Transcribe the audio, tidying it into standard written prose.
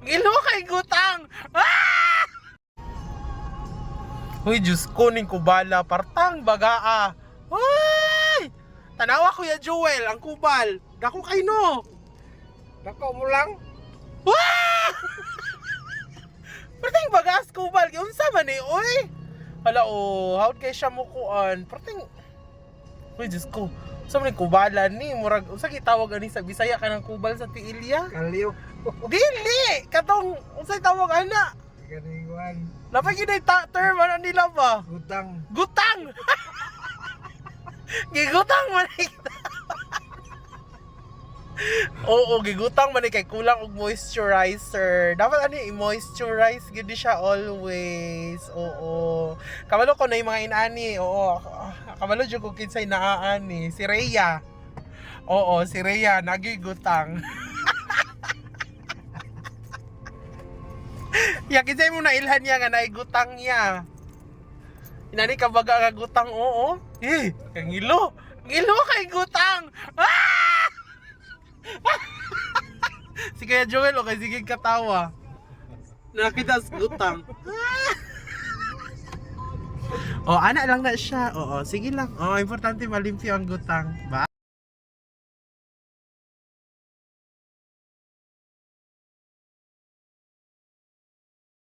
Ngilo kay gutang. Ah! Uy, Diyos ko, ning kubala, partang bagaa. Uy! Tanawa ko ya Joel, ang kubal. Dako kay no. Dako mo lang. Wah! Partang bagaas kubal, unsa man ni, uy? Hala, oh, hawd kay siya mo kuan. Partang, uy, Diyos ko. Unsa man ni kubala ni, murag, unsa gitawag ani sa Bisaya ka ng kubal sa Tiilya? Kaliw. Dili! Katong, unsay tawag ana? Ganinguan. Napay ginay term, ano nila ba? Gutang. Gutang! Gigutang man kita. Oo, gigutang man kay kulang og moisturizer. Dapat ani i-moisturize gid siya always. Oo. Kabalo ko na yung mga inani. Oo. Kabalo jud ko kinsay naaani, si Rhea. Oo, si Rhea nagigutang. Ya kinsay mo na ilhan niya nga naigutang niya. Inani ka baga nga gutang, oo. Eh, kangilo. Ngilo kay gutang. Ah! Si Kuya Joel o kay sige katawa. Nakita sa gutang. O, ana lang na siya. Oo, sige lang. Oo, importante malimpyo ang gutang. Ba?